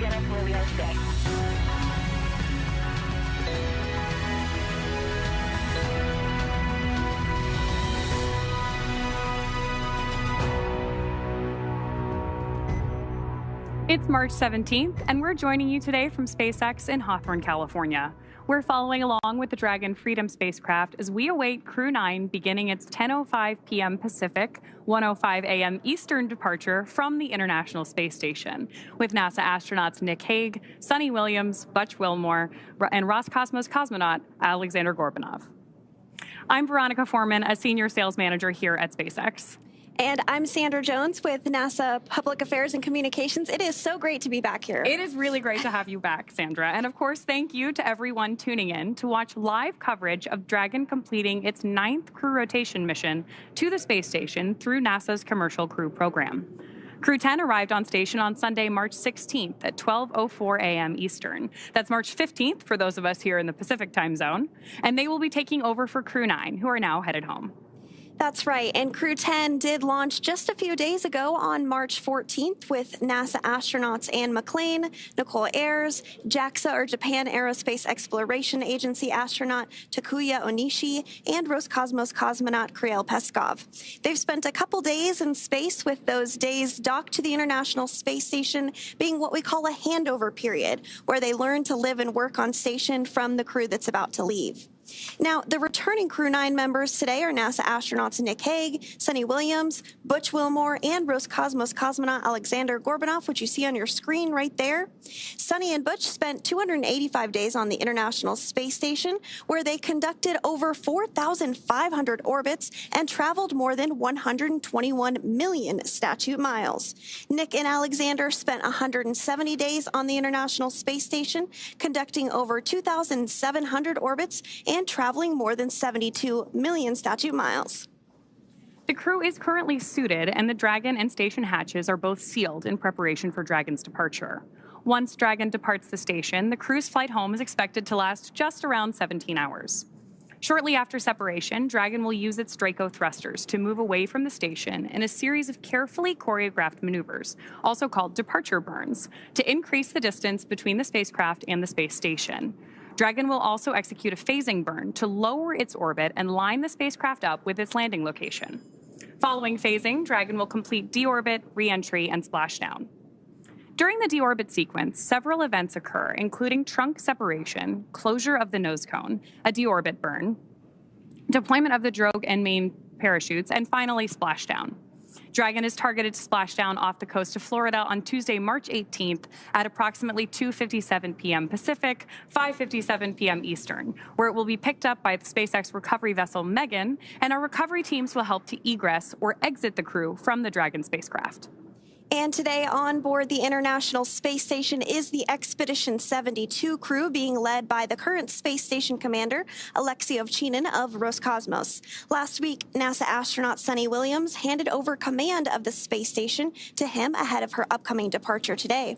get us where we are today. It's March 17th, and we're joining you today from SpaceX in Hawthorne, California. We're following along with the Dragon Freedom spacecraft as we await Crew-9 beginning its 10:05 p.m. Pacific, 1:05 a.m. Eastern departure from the International Space Station, with NASA astronauts Nick Hague, Sunita Williams, Butch Wilmore, and Roscosmos cosmonaut Aleksandr Gorbunov. I'm Veronica Foreman, a senior sales manager here at SpaceX. And I'm Sandra Jones with NASA Public Affairs and Communications. It is so great to be back here. It is really great to have you back, Sandra. And of course, thank you to everyone tuning in to watch live coverage of Dragon completing its 9th crew rotation mission to the space station through NASA's Commercial Crew program. Crew 10 arrived on station on Sunday, March 16th at 12:04 a.m. Eastern. That's March 15th for those of us here in the Pacific time zone. And they will be taking over for Crew 9, who are now headed home. That's right, and Crew 10 did launch just a few days ago on March 14th with NASA astronauts Anne McClain, Nicole Ayers, JAXA or Japan Aerospace Exploration Agency astronaut Takuya Onishi, and Roscosmos cosmonaut Kirill Peskov. They've spent a couple days in space, with those days docked to the International Space Station being what we call a handover period, where they learn to live and work on station from the crew that's about to leave. Now, the returning Crew 9 members today are NASA astronauts Nick Hague, Sunita Williams, Butch Wilmore, and Roscosmos cosmonaut Aleksandr Gorbunov, which you see on your screen right there. Sunny and Butch spent 285 days on the International Space Station, where they conducted over 4,500 orbits and traveled more than 121 million statute miles. Nick and Aleksandr spent 170 days on the International Space Station, conducting over 2,700 orbits and traveling more than 72 million statute miles. The crew is currently suited, and the Dragon and station hatches are both sealed in preparation for Dragon's departure. Once Dragon departs the station, the crew's flight home is expected to last just around 17 hours. Shortly after separation, Dragon will use its Draco thrusters to move away from the station in a series of carefully choreographed maneuvers, also called departure burns, to increase the distance between the spacecraft and the space station. Dragon will also execute a phasing burn to lower its orbit and line the spacecraft up with its landing location. Following phasing, Dragon will complete deorbit, re-entry, and splashdown. During the deorbit sequence, several events occur, including trunk separation, closure of the nose cone, a deorbit burn, deployment of the drogue and main parachutes, and finally splashdown. Dragon is targeted to splash down off the coast of Florida on Tuesday, March 18th at approximately 2:57 p.m. Pacific, 5:57 p.m. Eastern, where it will be picked up by the SpaceX recovery vessel Megan, and our recovery teams will help to egress or exit the crew from the Dragon spacecraft. And today on board the International Space Station is the Expedition 72 crew, being led by the current space station commander, Aleksandr Gorbunov of Roscosmos. Last week, NASA astronaut Sunita Williams handed over command of the space station to him ahead of her upcoming departure today.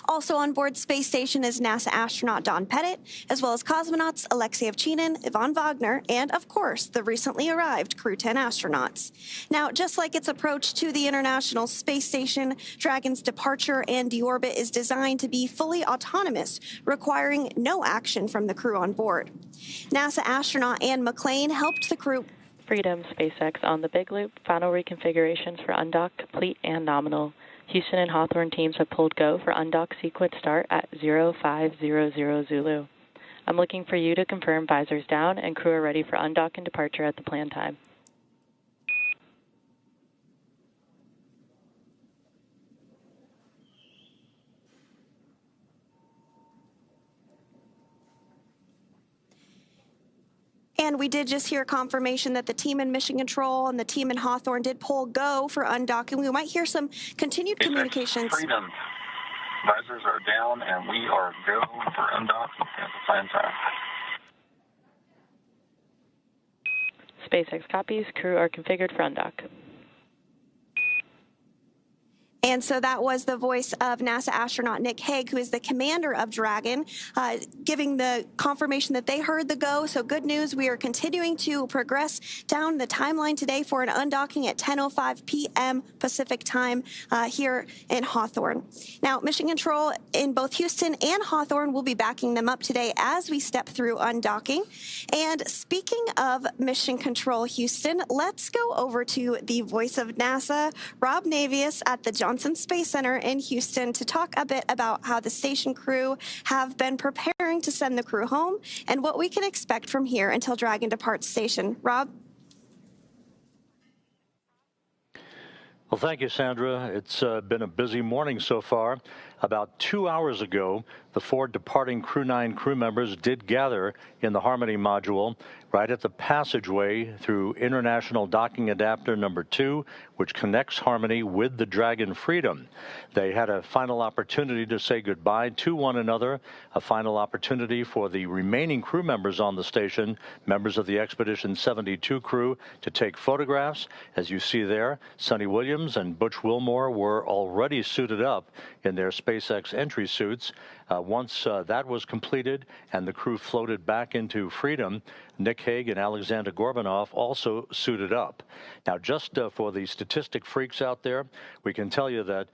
Also on board space station is NASA astronaut Don Pettit, as well as cosmonauts Aleksandr Gorbunov, Yvonne Wagner, and of course, the recently arrived Crew 10 astronauts. Now, just like its approach to the International Space Station, Dragon's departure and deorbit is designed to be fully autonomous, requiring no action from the crew on board. NASA astronaut Anne McClain helped the crew. Freedom SpaceX on the Big Loop. Final reconfigurations for undock complete and nominal. Houston and Hawthorne teams have pulled go for undock sequence start at 0500 Zulu. I'm looking for you to confirm visors down and crew are ready for undock and departure at the planned time. And we did just hear confirmation that the team in Mission Control and the team in Hawthorne did pull go for undocking. We might hear some continued communications. Freedom. Visors are down, and we are go for undock at the planned time. SpaceX copies. Crew are configured for undock. And so that was the voice of NASA astronaut Nick Hague, who is the commander of Dragon, giving the confirmation that they heard the go. So good news, we are continuing to progress down the timeline today for an undocking at 10:05 p.m. Pacific time here in Hawthorne. Now, Mission Control in both Houston and Hawthorne will be backing them up today as we step through undocking. And speaking of Mission Control Houston, let's go over to the voice of NASA, Rob Navius at the Johnson Space Center in Houston, to talk a bit about how the station crew have been preparing to send the crew home and what we can expect from here until Dragon departs station. Rob? Well, thank you, Sandra. It's been a busy morning so far. About 2 hours ago, the 4 departing Crew-9 crew members did gather in the Harmony module right at the passageway through International Docking Adapter number 2, which connects Harmony with the Dragon Freedom. They had a final opportunity to say goodbye to one another, a final opportunity for the remaining crew members on the station, members of the Expedition 72 crew, to take photographs. As you see there, Sunita Williams and Butch Wilmore were already suited up in their SpaceX entry suits. Once that was completed and the crew floated back into freedom, Nick Hague and Aleksandr Gorbunov also suited up. Now, just for the statistic freaks out there, we can tell you that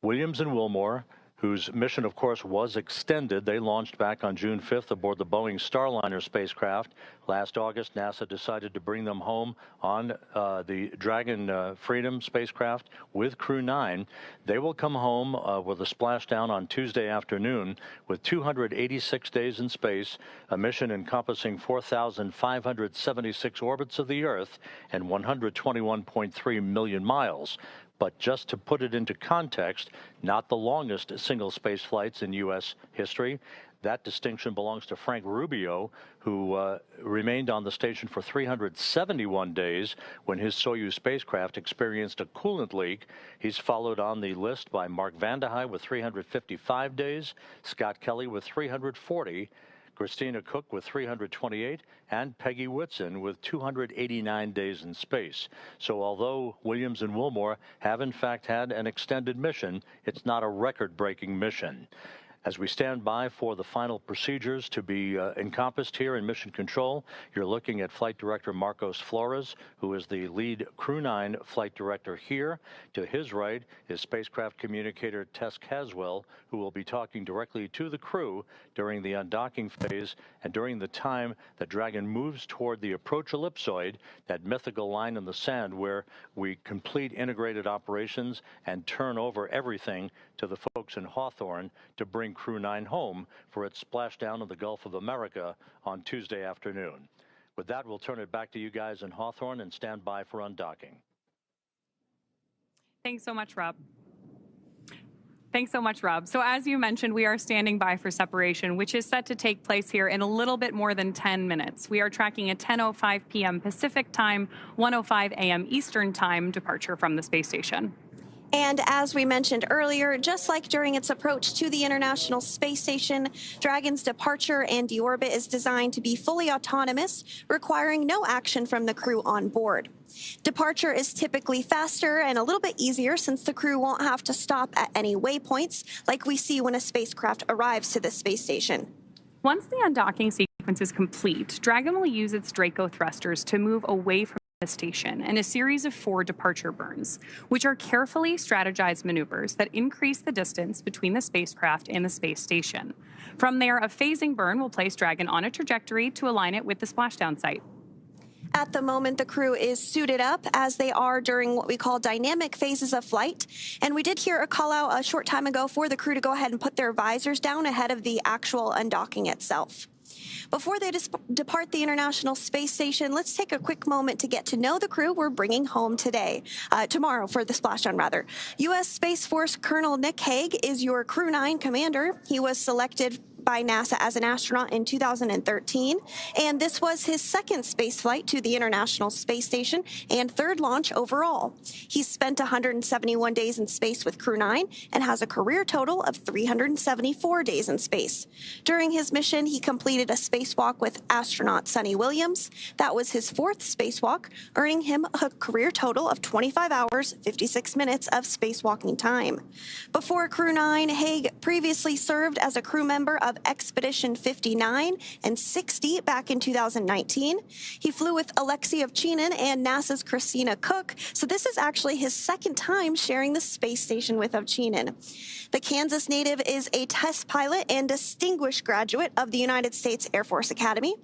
Williams and Wilmore, whose mission, of course, was extended. They launched back on June 5th aboard the Boeing Starliner spacecraft. Last August, NASA decided to bring them home on the Dragon Freedom spacecraft with Crew-9. They will come home with a splashdown on Tuesday afternoon with 286 days in space, a mission encompassing 4,576 orbits of the Earth and 121.3 million miles. But just to put it into context, not the longest single space flights in U.S. history. That distinction belongs to Frank Rubio, who remained on the station for 371 days when his Soyuz spacecraft experienced a coolant leak. He's followed on the list by Mark Vande Hei with 355 days, Scott Kelly with 340, Christina Cook with 328, and Peggy Whitson with 289 days in space. So although Williams and Wilmore have in fact had an extended mission, it's not a record-breaking mission. As we stand by for the final procedures to be encompassed here in Mission Control, you're looking at Flight Director Marcos Flores, who is the lead Crew-9 flight director here. To his right is spacecraft communicator Tess Caswell, who will be talking directly to the crew during the undocking phase and during the time that Dragon moves toward the approach ellipsoid, that mythical line in the sand where we complete integrated operations and turn over everything to the folks in Hawthorne to bring Crew-9 home for its splashdown in the Gulf of America on Tuesday afternoon. With that, we'll turn it back to you guys in Hawthorne and stand by for undocking. Thanks so much, Rob. Thanks so much, Rob. So as you mentioned, we are standing by for separation, which is set to take place here in a little bit more than 10 minutes. We are tracking a 10:05 p.m. Pacific time, 1:05 a.m. Eastern time departure from the space station. And as we mentioned earlier, just like during its approach to the International Space Station, Dragon's departure and deorbit is designed to be fully autonomous, requiring no action from the crew on board. Departure is typically faster and a little bit easier since the crew won't have to stop at any waypoints like we see when a spacecraft arrives to the space station. Once the undocking sequence is complete, Dragon will use its Draco thrusters to move away from the station in a series of 4 departure burns, which are carefully strategized maneuvers that increase the distance between the spacecraft and the space station. From there, a phasing burn will place Dragon on a trajectory to align it with the splashdown site. At the moment, the crew is suited up as they are during what we call dynamic phases of flight. And we did hear a call out a short time ago for the crew to go ahead and put their visors down ahead of the actual undocking itself. Before they depart the International Space Station, let's take a quick moment to get to know the crew we're bringing home tomorrow for the splashdown rather. U.S. Space Force Colonel Nick Hague is your Crew-9 commander. He was selected by NASA as an astronaut in 2013, and this was his second space flight to the International Space Station and third launch overall. He's spent 171 days in space with Crew-9 and has a career total of 374 days in space. During his mission, he completed a spacewalk with astronaut Sunita Williams. That was his fourth spacewalk, earning him a career total of 25 hours, 56 minutes of spacewalking time. Before Crew-9, Hague previously served as a crew member of Expedition 59 and 60 back in 2019. He flew with Aleksandr Gorbunov and NASA's Christina Cook, so this is actually his second time sharing the space station with Gorbunov. The Kansas native is a test pilot and distinguished graduate of the United States Air Force Academy.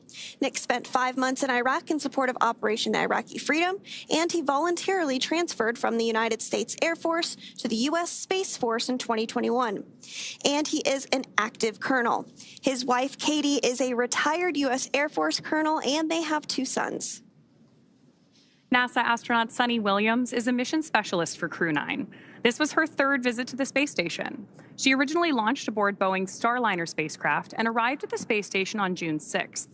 Nick spent 5 months in Iraq in support of Operation Iraqi Freedom, and he voluntarily transferred from the United States Air Force to the U.S. Space Force in 2021. And he is an active colonel. His wife, Katie, is a retired U.S. Air Force colonel, and they have 2 sons. NASA astronaut Sunita Williams is a mission specialist for Crew-9. This was her third visit to the space station. She originally launched aboard Boeing's Starliner spacecraft and arrived at the space station on June 6th.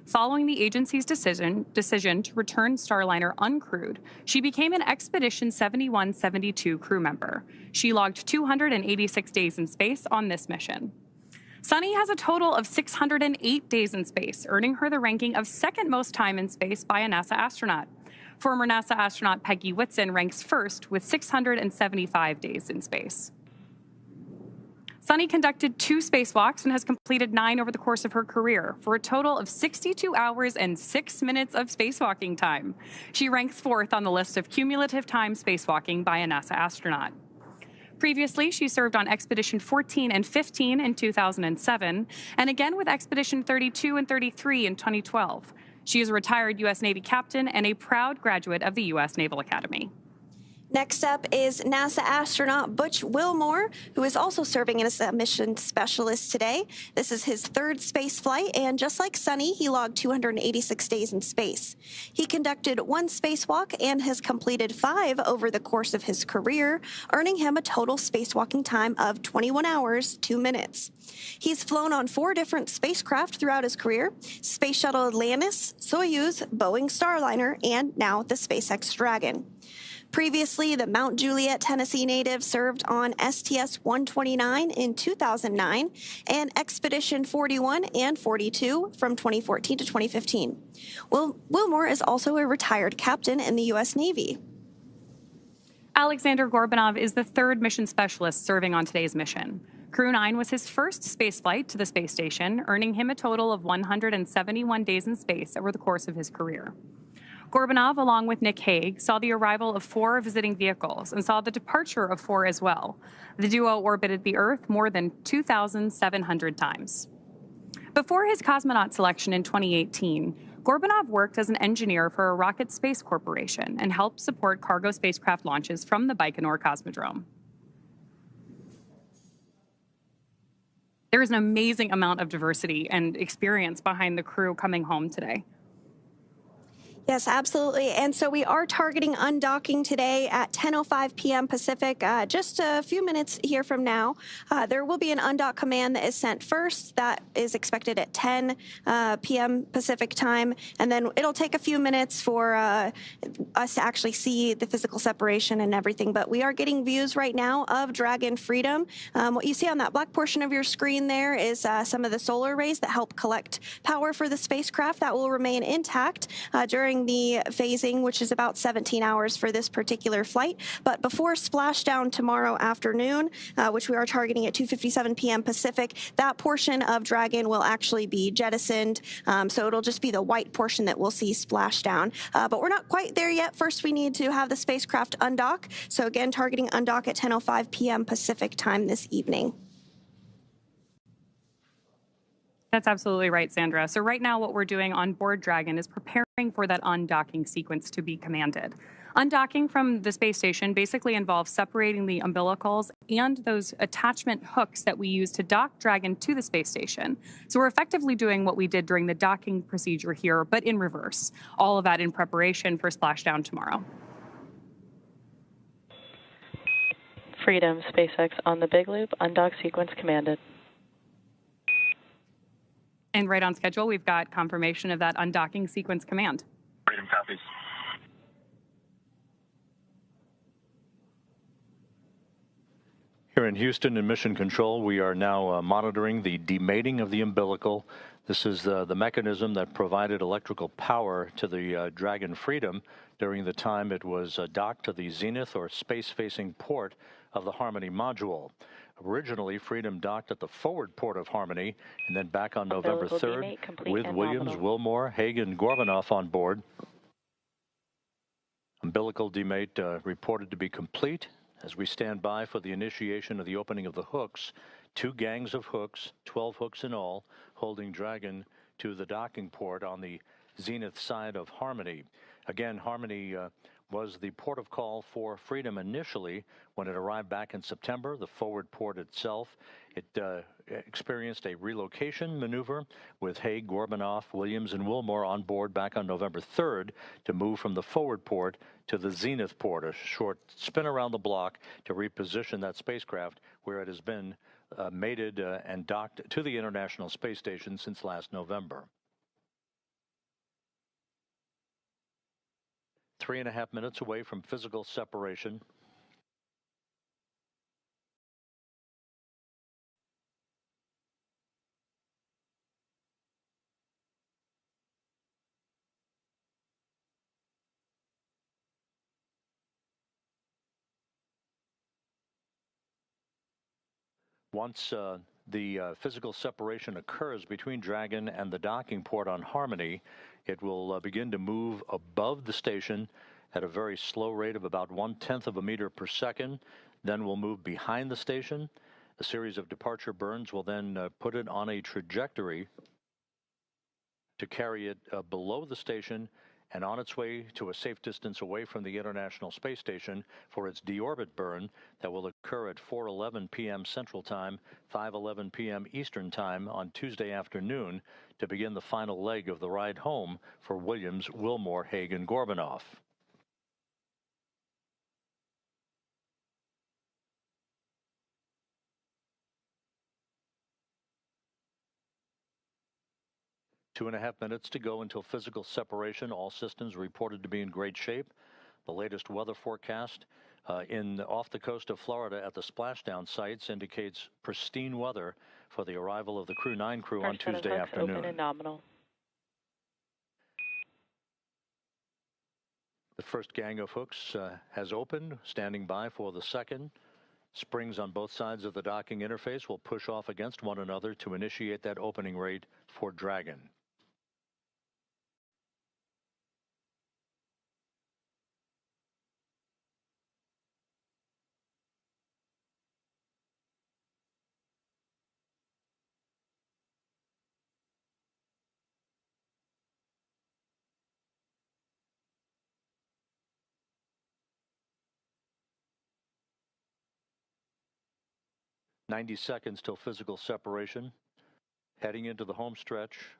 Following the agency's decision to return Starliner uncrewed, she became an Expedition 71-72 crew member. She logged 286 days in space on this mission. Sunny has a total of 608 days in space, earning her the ranking of second most time in space by a NASA astronaut. Former NASA astronaut Peggy Whitson ranks first with 675 days in space. Sunny conducted 2 spacewalks and has completed 9 over the course of her career, for a total of 62 hours and 6 minutes of spacewalking time. She ranks 4th on the list of cumulative time spacewalking by a NASA astronaut. Previously, she served on Expedition 14 and 15 in 2007, and again with Expedition 32 and 33 in 2012. She is a retired U.S. Navy captain and a proud graduate of the U.S. Naval Academy. Next up is NASA astronaut Butch Wilmore, who is also serving as a mission specialist today. This is his 3rd space flight, and just like Sunny, he logged 286 days in space. He conducted 1 spacewalk and has completed 5 over the course of his career, earning him a total spacewalking time of 21 hours, 2 minutes. He's flown on 4 different spacecraft throughout his career: Space Shuttle Atlantis, Soyuz, Boeing Starliner, and now the SpaceX Dragon. Previously, the Mount Juliet, Tennessee native served on STS-129 in 2009 and Expedition 41 and 42 from 2014 to 2015. Wilmore is also a retired captain in the U.S. Navy. Aleksandr Gorbunov is the 3rd mission specialist serving on today's mission. Crew-9 was his first spaceflight to the space station, earning him a total of 171 days in space over the course of his career. Gorbunov, along with Nick Hague, saw the arrival of 4 visiting vehicles and saw the departure of 4 as well. The duo orbited the Earth more than 2,700 times. Before his cosmonaut selection in 2018, Gorbunov worked as an engineer for a rocket space corporation and helped support cargo spacecraft launches from the Baikonur Cosmodrome. There is an amazing amount of diversity and experience behind the crew coming home today. Yes, absolutely. And so we are targeting undocking today at 10:05 p.m. Pacific, just a few minutes here from now. There will be an undock command that is sent first. That is expected at 10 p.m. Pacific time. And then it'll take a few minutes for us to actually see the physical separation and everything. But we are getting views right now of Dragon Freedom. What you see on that black portion of your screen there is some of the solar rays that help collect power for the spacecraft. That will remain intact during the phasing, which is about 17 hours for this particular flight. But before splashdown tomorrow afternoon, which we are targeting at 2:57 p.m. Pacific, that portion of Dragon will actually be jettisoned. So it'll just be the white portion that we'll see splashdown. But we're not quite there yet. First, we need to have the spacecraft undock. So again, targeting undock at 10:05 p.m. Pacific time this evening. That's absolutely right, Sandra. So right now what we're doing on board Dragon is preparing for that undocking sequence to be commanded. Undocking from the space station basically involves separating the umbilicals and those attachment hooks that we use to dock Dragon to the space station. So we're effectively doing what we did during the docking procedure here, but in reverse. All of that in preparation for splashdown tomorrow. Freedom, SpaceX on the Big Loop, undock sequence commanded. And right on schedule, we've got confirmation of that undocking sequence command. Freedom copies. Here in Houston in Mission Control, we are now monitoring the demating of the umbilical. This is the mechanism that provided electrical power to the Dragon Freedom during the time it was docked to the zenith or space-facing port of the Harmony module. Originally, Freedom docked at the forward port of Harmony and then back on November 3rd with Williams, Wilmore, Hague, and Gorbunov on board. Umbilical demate reported to be complete. As we stand by for the initiation of the opening of the hooks, 2 gangs of hooks, 12 hooks in all, holding Dragon to the docking port on the zenith side of Harmony. Again, Harmony was the port of call for Freedom initially when it arrived back in September. The forward port itself, it experienced a relocation maneuver with Hague, Gorbunov, Williams, and Wilmore on board back on November 3rd to move from the forward port to the zenith port, a short spin around the block to reposition that spacecraft where it has been mated and docked to the International Space Station since last November. 3.5 minutes away from physical separation. Once the physical separation occurs between Dragon and the docking port on Harmony, it will begin to move above the station at a very slow rate of about 1/10 of a meter per second. Then we'll move behind the station. A series of departure burns will then put it on a trajectory to carry it below the station and on its way to a safe distance away from the International Space Station for its deorbit burn that will occur at 4:11 p.m. Central Time, 5:11 p.m. Eastern Time on Tuesday afternoon to begin the final leg of the ride home for Williams, Wilmore, Hague, and Gorbunov. Two and a half minutes to go until physical separation. All systems reported to be in great shape. The latest weather forecast off the coast of Florida at the splashdown sites indicates pristine weather for the arrival of the Crew-9 crew on Tuesday afternoon. Open and nominal. The first gang of hooks has opened, standing by for the second. Springs on both sides of the docking interface will push off against one another to initiate that opening rate for Dragon. "90 seconds till physical separation. Heading into the home stretch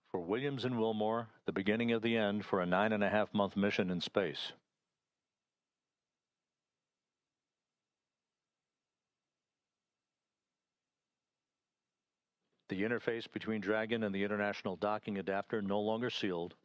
for Williams and Wilmore, the beginning of the end for a 9.5-month mission in space." The interface between Dragon and the International Docking Adapter no longer sealed.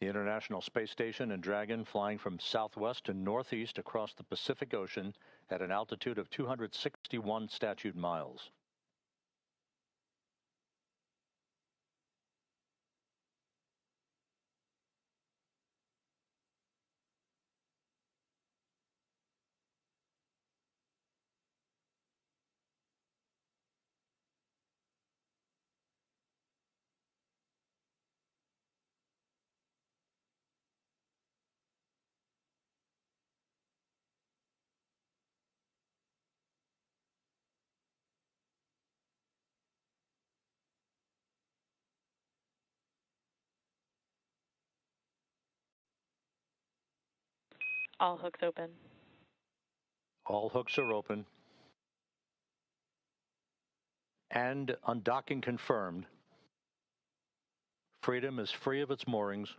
The International Space Station and Dragon flying from southwest to northeast across the Pacific Ocean at an altitude of 261 statute miles. All hooks open. All hooks are open. And undocking confirmed. Freedom is free of its moorings.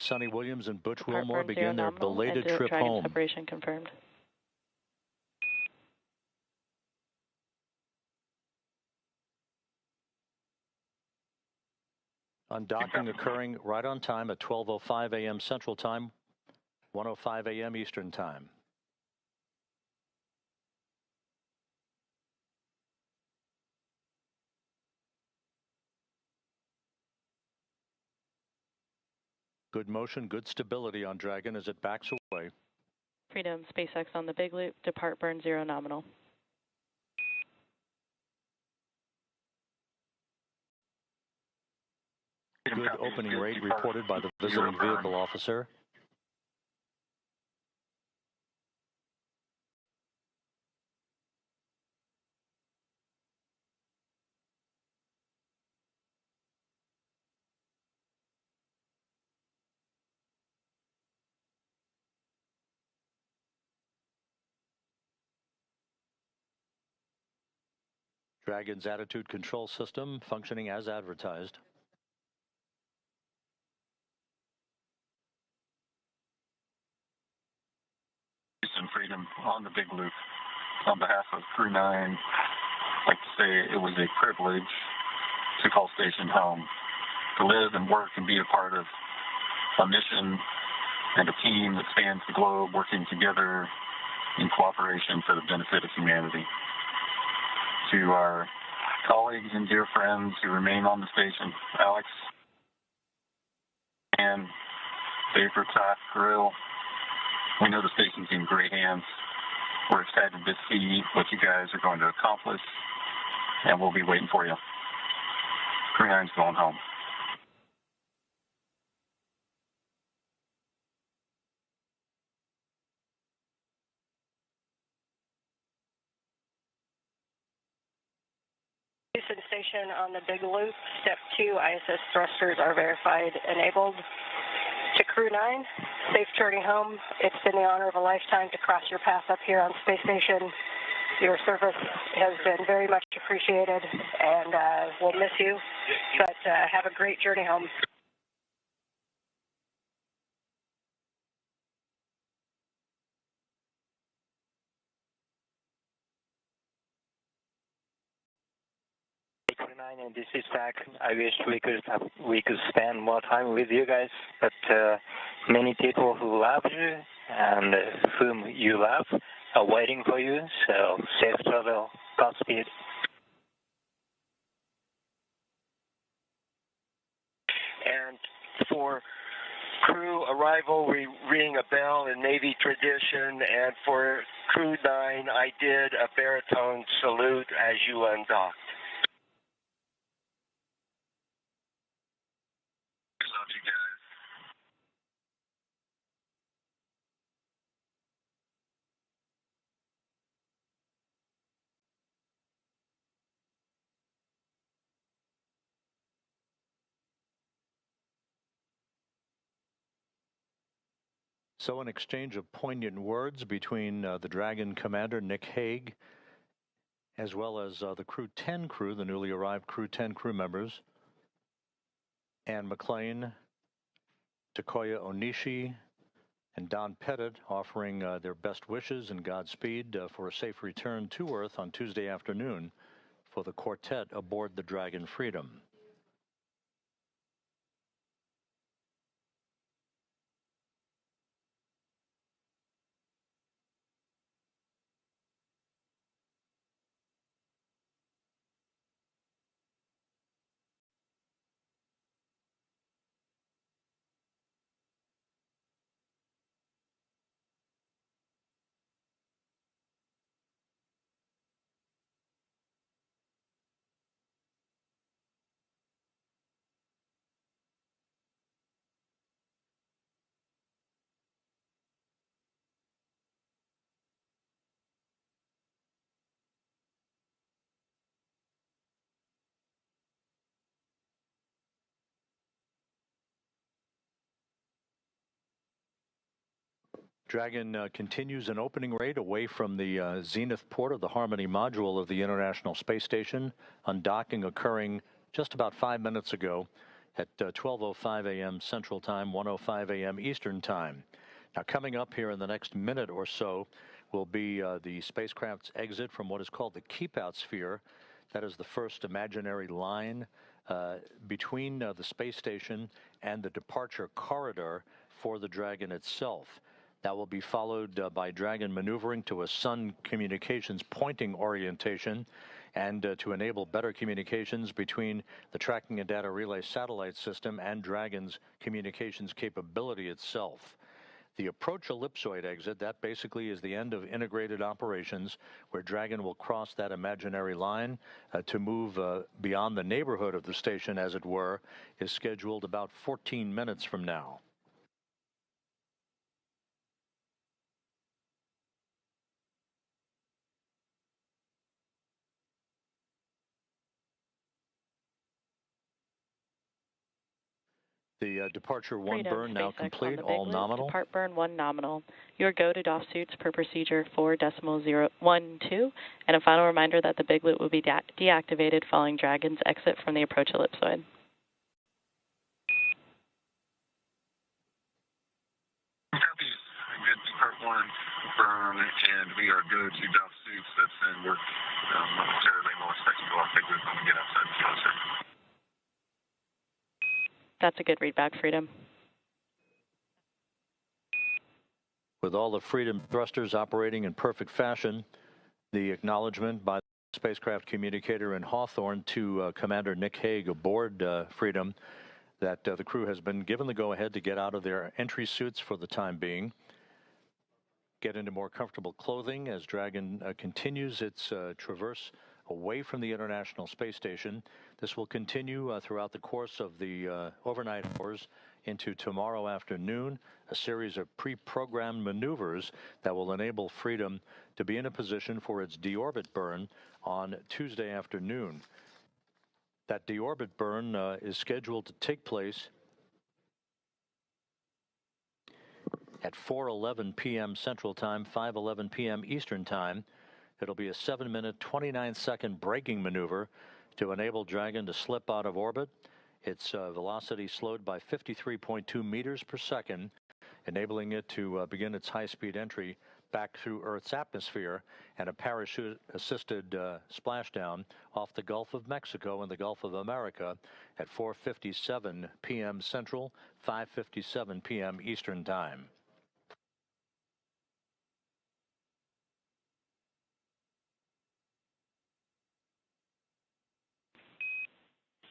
Sunita Williams and Butch Wilmore begin their belated trip Dragon home. Separation confirmed. Undocking occurring right on time at 12:05 a.m. Central Time, 1:05 a.m. Eastern Time. Good motion, good stability on Dragon as it backs away. Freedom, SpaceX on the big loop, depart burn 0 nominal. Good opening rate reported by the visiting vehicle officer. Dragon's attitude control system functioning as advertised. And Freedom on the big loop. On behalf of Crew-9, I'd like to say it was a privilege to call station home, to live and work and be a part of a mission and a team that spans the globe, working together in cooperation for the benefit of humanity. To our colleagues and dear friends who remain on the station, Alex and Vapor Top Grill, we know the station's in great hands. We're excited to see what you guys are going to accomplish, and we'll be waiting for you. Crew-9's going home. Houston Station on the big loop. Step 2, ISS thrusters are verified enabled. To Crew-9, safe journey home. It's been the honor of a lifetime to cross your path up here on Space Station. Your service has been very much appreciated, and we'll miss you, but have a great journey home. Crew-9, and this is Zach. I wish we could spend more time with you guys, but many people who love you and whom you love are waiting for you, so safe travel, Godspeed. And for crew arrival, we ring a bell in Navy tradition, and for Crew-9, I did a baritone salute as you undocked. Love you guys. So an exchange of poignant words between the Dragon commander, Nick Hague, as well as the Crew-10 crew, the newly arrived Crew-10 crew members, Anne McLean, Takoya Onishi, and Don Pettit, offering their best wishes and Godspeed for a safe return to Earth on Tuesday afternoon for the quartet aboard the Dragon Freedom. Dragon continues an opening rate away from the zenith port of the Harmony module of the International Space Station, undocking occurring just about 5 minutes ago at 12:05 a.m. Central Time, 1:05 a.m. Eastern Time. Now, coming up here in the next minute or so will be the spacecraft's exit from what is called the keep-out sphere. That is the first imaginary line between the space station and the departure corridor for the Dragon itself. That will be followed by Dragon maneuvering to a Sun communications pointing orientation and to enable better communications between the tracking and data relay satellite system and Dragon's communications capability itself. The approach ellipsoid exit, that basically is the end of integrated operations, where Dragon will cross that imaginary line to move beyond the neighborhood of the station, as it were, is scheduled about 14 minutes from now. The departure one burn now complete, all nominal. Depart burn 1 nominal. Your go to DOF suits per procedure 4.012, and a final reminder that the big loop will be deactivated following Dragon's exit from the approach ellipsoid. Copies. Good depart 1 burn, and we are go to DOF suits. That's in work momentarily. We'll expect to go off big loop when we get outside the field, sir. That's a good readback, Freedom. With all the Freedom thrusters operating in perfect fashion, the acknowledgement by the spacecraft communicator in Hawthorne to Commander Nick Hague aboard Freedom that the crew has been given the go-ahead to get out of their entry suits for the time being, get into more comfortable clothing as Dragon continues its traverse away from the International Space Station. This will continue throughout the course of the overnight hours into tomorrow afternoon, a series of pre-programmed maneuvers that will enable Freedom to be in a position for its deorbit burn on Tuesday afternoon. That deorbit burn is scheduled to take place at 4:11 p.m. Central Time, 5:11 p.m. Eastern Time. It'll be a 7-minute, 29-second braking maneuver to enable Dragon to slip out of orbit. Its velocity slowed by 53.2 meters per second, enabling it to begin its high-speed entry back through Earth's atmosphere and a parachute-assisted splashdown off the Gulf of Mexico and the Gulf of America at 4:57 p.m. Central, 5:57 p.m. Eastern Time.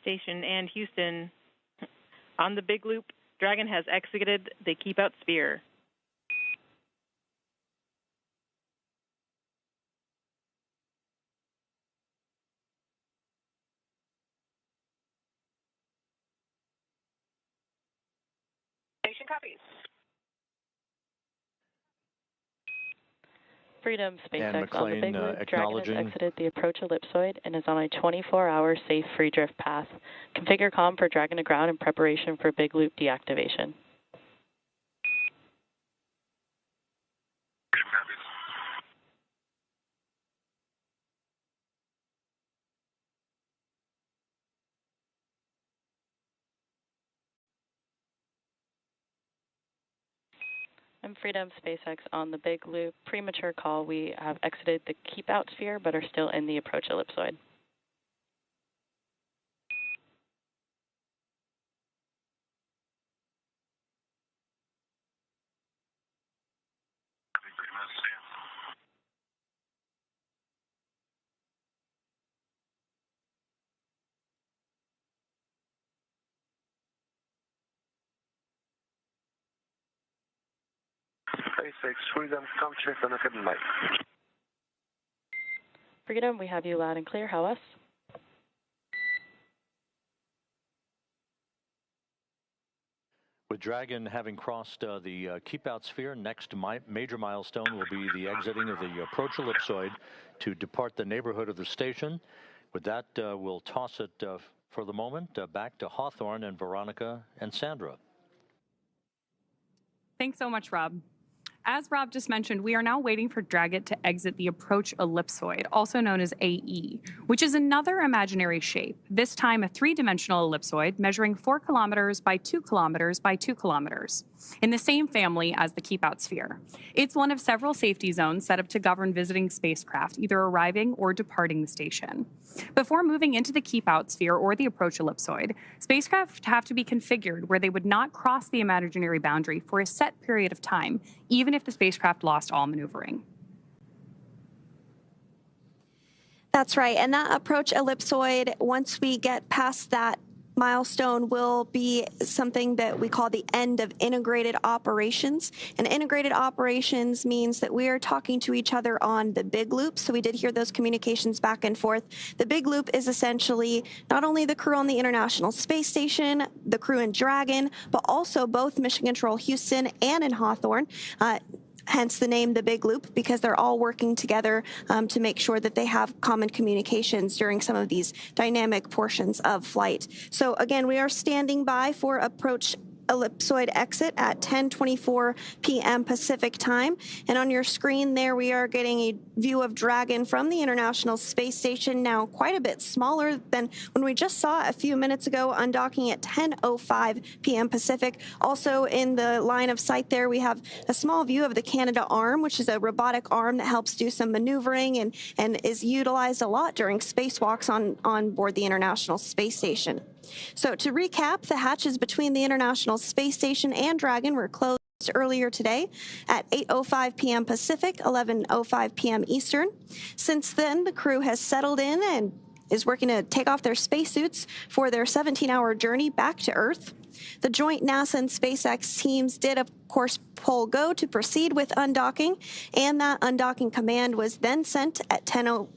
Station and Houston, on the big loop, Dragon has exited the keep-out sphere. Station copies. Freedom, SpaceX McLean, on the big loop. Dragon has acknowledging. exited the approach ellipsoid and is on a 24-hour safe free drift path. Configure comm for Dragon to ground in preparation for big loop deactivation. I'm Freedom, SpaceX on the big loop. Premature call. We have exited the keep-out sphere but are still in the approach ellipsoid. SpaceX Freedom, come check on the hidden mic. Freedom, we have you loud and clear. How us? With Dragon having crossed the keep-out sphere, next major milestone will be the exiting of the approach ellipsoid to depart the neighborhood of the station. With that, we'll toss it for the moment back to Hawthorne and Veronica and Sandra. Thanks so much, Rob. As Rob just mentioned, we are now waiting for Dragon to exit the approach ellipsoid, also known as AE, which is another imaginary shape, this time a three-dimensional ellipsoid measuring 4 kilometers by 2 kilometers by 2 kilometers, in the same family as the Keep Out sphere. It's one of several safety zones set up to govern visiting spacecraft, either arriving or departing the station. Before moving into the Keep Out sphere or the approach ellipsoid, spacecraft have to be configured where they would not cross the imaginary boundary for a set period of time, even if the spacecraft lost all maneuvering. That's right. And that approach ellipsoid, once we get past that milestone, will be something that we call the end of integrated operations. And integrated operations means that we are talking to each other on the big loop. So we did hear those communications back and forth. The big loop is essentially not only the crew on the International Space Station, the crew in Dragon, but also both Mission Control Houston and in Hawthorne. Hence the name The Big Loop, because they're all working together to make sure that they have common communications during some of these dynamic portions of flight. So again, we are standing by for approach ellipsoid exit at 10:24 p.m. Pacific time. And on your screen there, we are getting a view of Dragon from the International Space Station, now quite a bit smaller than when we just saw a few minutes ago, undocking at 10:05 p.m. Pacific. Also in the line of sight there, we have a small view of the Canada arm, which is a robotic arm that helps do some maneuvering and is utilized a lot during spacewalks on board the International Space Station. So to recap, the hatches between the International Space Station and Dragon were closed earlier today at 8:05 p.m. Pacific, 11:05 p.m. Eastern. Since then, the crew has settled in and is working to take off their spacesuits for their 17-hour journey back to Earth. The joint NASA and SpaceX teams did, of course, pull go to proceed with undocking, and that undocking command was then sent at 10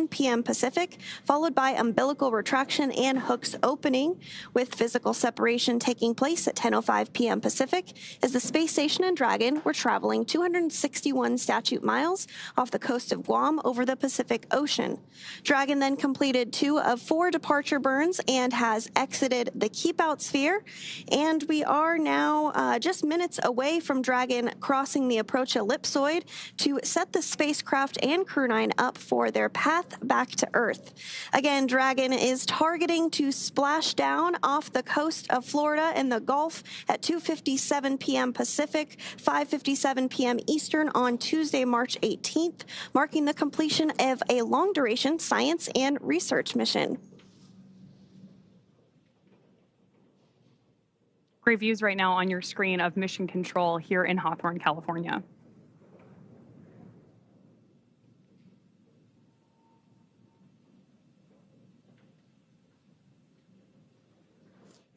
p.m. Pacific, followed by umbilical retraction and hooks opening, with physical separation taking place at 10:05 p.m. Pacific, as the space station and Dragon were traveling 261 statute miles off the coast of Guam over the Pacific Ocean. Dragon then completed 2 of 4 departure burns and has exited the Keep Out sphere, and we are now just minutes away from Dragon crossing the approach ellipsoid to set the spacecraft and Crew-9 up for their path back to Earth. Again, Dragon is targeting to splash down off the coast of Florida in the Gulf at 2:57 p.m. Pacific, 5:57 p.m. Eastern on Tuesday, March 18th, marking the completion of a long-duration science and research mission. Great views right now on your screen of Mission Control here in Hawthorne, California.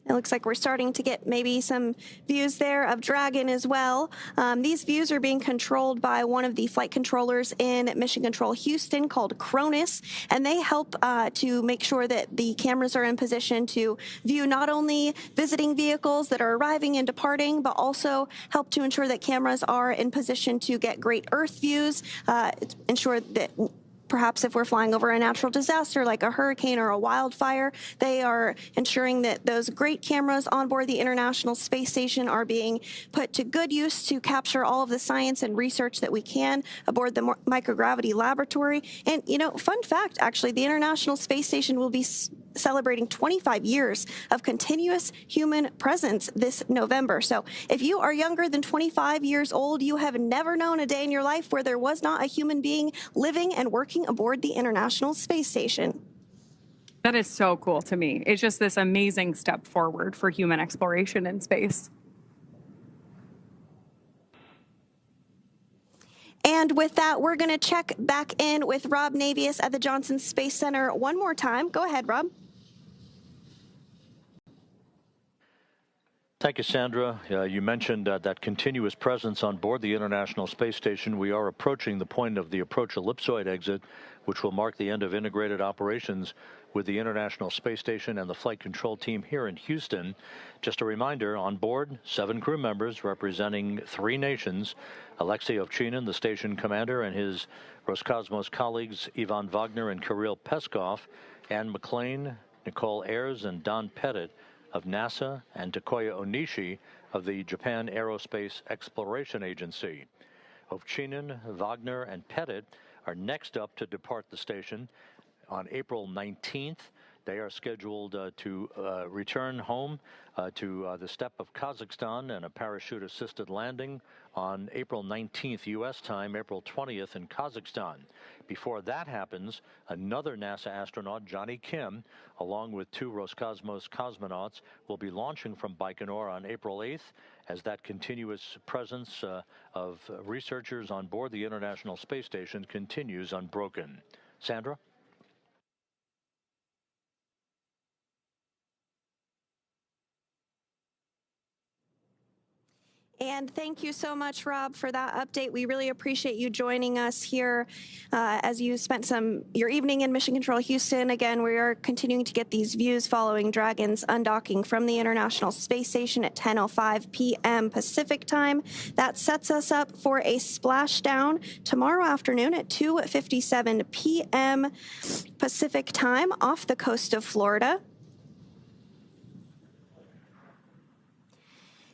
It looks like we're starting to get maybe some views there of Dragon as well. These views are being controlled by one of the flight controllers in Mission Control Houston called Cronus, and they help to make sure that the cameras are in position to view not only visiting vehicles that are arriving and departing, but also help to ensure that cameras are in position to get great Earth views, ensure that perhaps if we're flying over a natural disaster like a hurricane or a wildfire, they are ensuring that those great cameras on board the International Space Station are being put to good use to capture all of the science and research that we can aboard the microgravity laboratory. And, you know, fun fact, actually, the International Space Station will be celebrating 25 years of continuous human presence this November. So if you are younger than 25 years old, you have never known a day in your life where there was not a human being living and working aboard the International Space Station. That is so cool to me. It's just this amazing step forward for human exploration in space. And with that, we're going to check back in with Rob Navius at the Johnson Space Center one more time. Go ahead, Rob. Thank you, Sandra. You mentioned that continuous presence on board the International Space Station. We are approaching the point of the approach ellipsoid exit, which will mark the end of integrated operations with the International Space Station and the flight control team here in Houston. Just a reminder, on board, 7 crew members representing 3 nations: Alexei Ovchinin, the station commander, and his Roscosmos colleagues Ivan Wagner and Kirill Peskov, Anne McLean, Nicole Ayers, and Don Pettit of NASA, and Takoya Onishi of the Japan Aerospace Exploration Agency. Ovchinin, Wagner, and Pettit are next up to depart the station on April 19th. They are scheduled to return home to the steppe of Kazakhstan and a parachute-assisted landing on April 19th U.S. time, April 20th in Kazakhstan. Before that happens, another NASA astronaut, Johnny Kim, along with 2 Roscosmos cosmonauts, will be launching from Baikonur on April 8th as that continuous presence of researchers on board the International Space Station continues unbroken. Sandra? And thank you so much, Rob, for that update. We really appreciate you joining us here as you spent your evening in Mission Control Houston. Again, we are continuing to get these views following Dragon's undocking from the International Space Station at 10:05 p.m. Pacific time. That sets us up for a splashdown tomorrow afternoon at 2:57 p.m. Pacific time off the coast of Florida.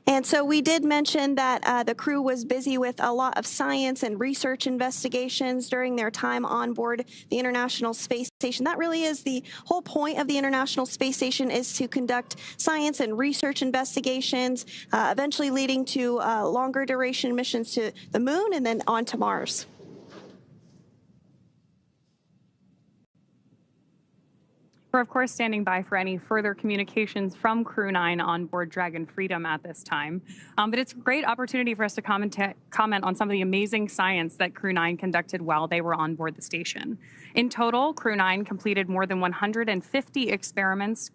And so we did mention that the crew was busy with a lot of science and research investigations during their time on board the International Space Station. That really is the whole point of the International Space Station, is to conduct science and research investigations, eventually leading to longer duration missions to the moon and then on to Mars. We're, of course, standing by for any further communications from Crew-9 on board Dragon Freedom at this time. But it's a great opportunity for us to comment on some of the amazing science that Crew-9 conducted while they were on board the station. In total, Crew-9 completed more than 150 experiments,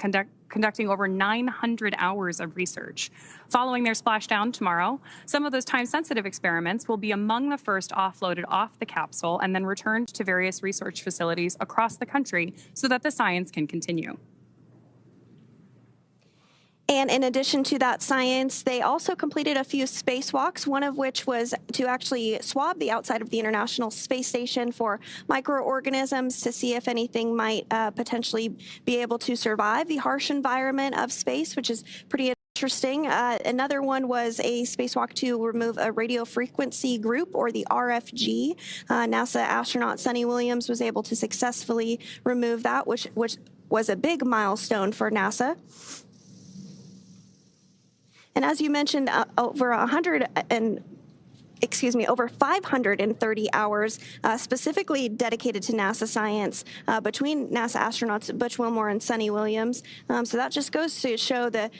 conducting over 900 hours of research. Following their splashdown tomorrow, some of those time-sensitive experiments will be among the first offloaded off the capsule and then returned to various research facilities across the country so that the science can continue. And in addition to that science, they also completed a few spacewalks, one of which was to actually swab the outside of the International Space Station for microorganisms to see if anything might potentially be able to survive the harsh environment of space, which is pretty interesting. Another one was a spacewalk to remove a radio frequency group, or the RFG. NASA astronaut Sunita Williams was able to successfully remove that, which was a big milestone for NASA. And as you mentioned, over 530 hours specifically dedicated to NASA science between NASA astronauts Butch Wilmore and Sunita Williams. So that just goes to show the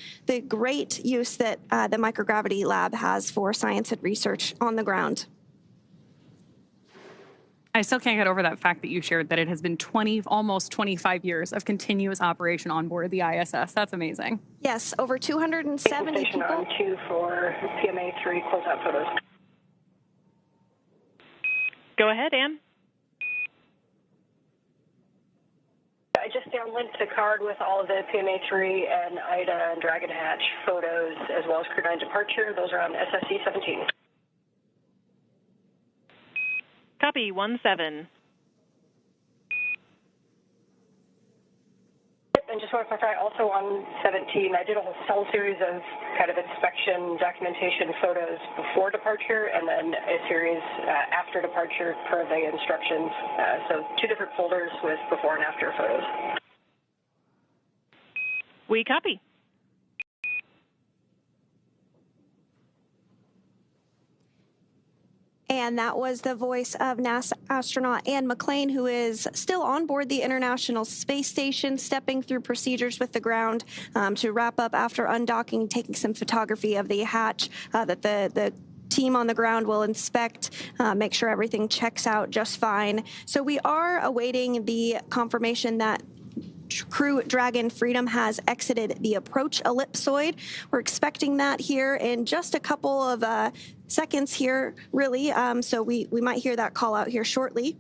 great use that the microgravity lab has for science and research on the ground. I still can't get over that fact that you shared that it has been almost 25 years of continuous operation on board the ISS. That's amazing. Yes, over 270 Station people. on 2 for PMA3 closeout photos. Go ahead, Ann. I just downlinked the card with all of the PMA3 and IDA and Dragon Hatch photos, as well as Crew-9 departure. Those are on SSC 17. Copy, 1-7. And just want to clarify, also on 17, I did a whole series of kind of inspection documentation photos before departure, and then a series after departure per the instructions. So 2 different folders with before and after photos. We copy. And that was the voice of NASA astronaut Ann McClain, who is still on board the International Space Station, stepping through procedures with the ground to wrap up after undocking, taking some photography of the hatch that the team on the ground will inspect, make sure everything checks out just fine. So we are awaiting the confirmation that Crew Dragon Freedom has exited the approach ellipsoid. We're expecting that here in just a couple of seconds here, really. So we might hear that call out here shortly.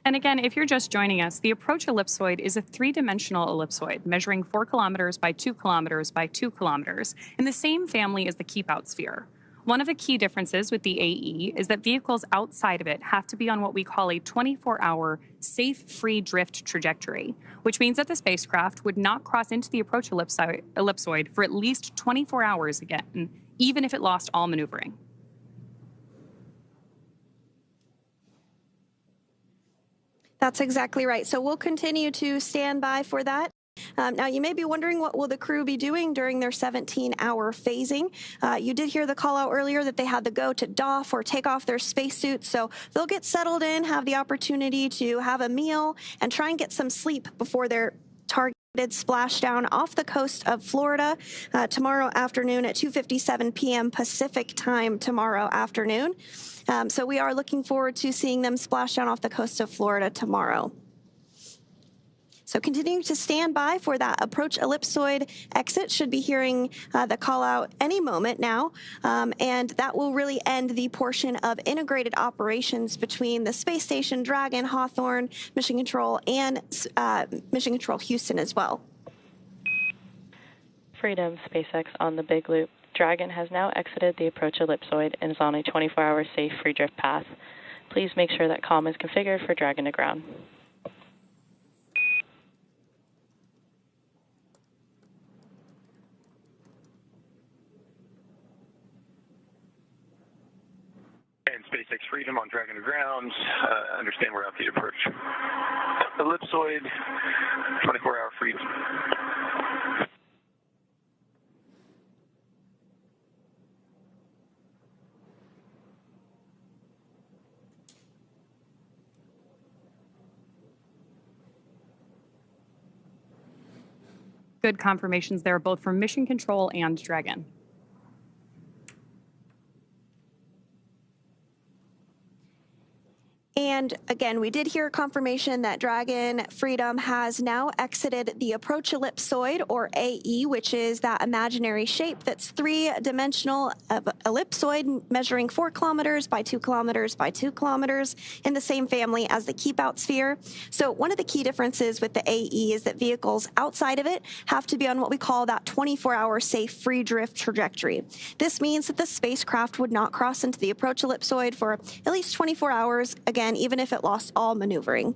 And again, if you're just joining us, the approach ellipsoid is a 3-dimensional ellipsoid measuring 4 kilometers by 2 kilometers by 2 kilometers in the same family as the keep-out sphere. One of the key differences with the AE is that vehicles outside of it have to be on what we call a 24-hour safe free drift trajectory, which means that the spacecraft would not cross into the approach ellipsoid for at least 24 hours again, even if it lost all maneuvering. That's exactly right. So we'll continue to stand by for that. Now, you may be wondering, what will the crew be doing during their 17-hour phasing? You did hear the call out earlier that they had to go to doff or take off their spacesuits, so they'll get settled in, have the opportunity to have a meal, and try and get some sleep before their targeted splashdown off the coast of Florida tomorrow afternoon at 2:57 p.m. Pacific time tomorrow afternoon. So we are looking forward to seeing them splash down off the coast of Florida tomorrow. So continuing to stand by for that approach ellipsoid exit. Should be hearing the call out any moment now. And that will really end the portion of integrated operations between the space station, Dragon, Hawthorne, Mission Control, and Mission Control Houston as well. Freedom, SpaceX on the Big Loop. Dragon has now exited the approach ellipsoid and is on a 24-hour safe free drift path. Please make sure that comm is configured for Dragon to ground. And SpaceX Freedom on Dragon to ground. Understand we're out the approach. Ellipsoid, 24-hour freedom. Good confirmations there, both from Mission Control and Dragon. And again, we did hear confirmation that Dragon Freedom has now exited the approach ellipsoid, or AE, which is that imaginary shape that's three-dimensional ellipsoid measuring 4 kilometers by 2 kilometers by 2 kilometers in the same family as the keep-out sphere. So one of the key differences with the AE is that vehicles outside of it have to be on what we call that 24-hour safe free drift trajectory. This means that the spacecraft would not cross into the approach ellipsoid for at least 24 hours, again, even if it lost all maneuvering.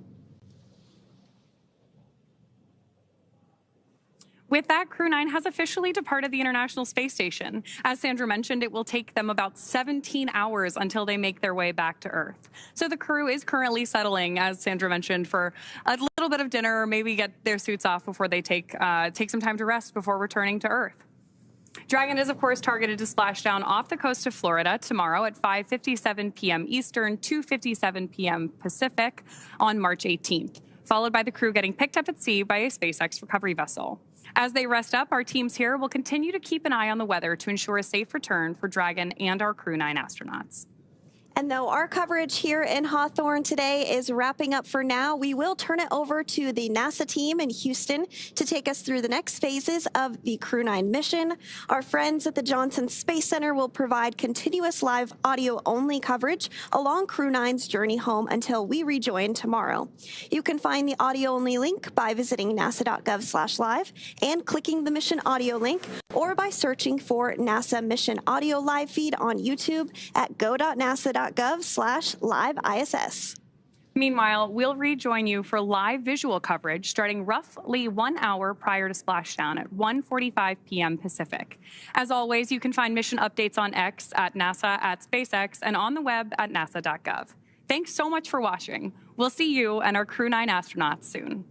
With that, Crew-9 has officially departed the International Space Station. As Sandra mentioned, it will take them about 17 hours until they make their way back to Earth. So the crew is currently settling, as Sandra mentioned, for a little bit of dinner, or maybe get their suits off before they take some time to rest before returning to Earth. Dragon is, of course, targeted to splash down off the coast of Florida tomorrow at 5:57 p.m. Eastern, 2:57 p.m. Pacific on March 18th, followed by the crew getting picked up at sea by a SpaceX recovery vessel. As they rest up, our teams here will continue to keep an eye on the weather to ensure a safe return for Dragon and our Crew-9 astronauts. And though our coverage here in Hawthorne today is wrapping up for now, we will turn it over to the NASA team in Houston to take us through the next phases of the Crew-9 mission. Our friends at the Johnson Space Center will provide continuous live audio-only coverage along Crew-9's journey home until we rejoin tomorrow. You can find the audio-only link by visiting nasa.gov/live and clicking the mission audio link, or by searching for NASA Mission Audio Live Feed on YouTube at go.nasa.gov/live-ISS. Meanwhile, we'll rejoin you for live visual coverage starting roughly 1 hour prior to splashdown at 1:45 p.m. Pacific. As always, you can find mission updates on X at NASA, at SpaceX, and on the web at nasa.gov. Thanks so much for watching. We'll see you and our Crew-9 astronauts soon.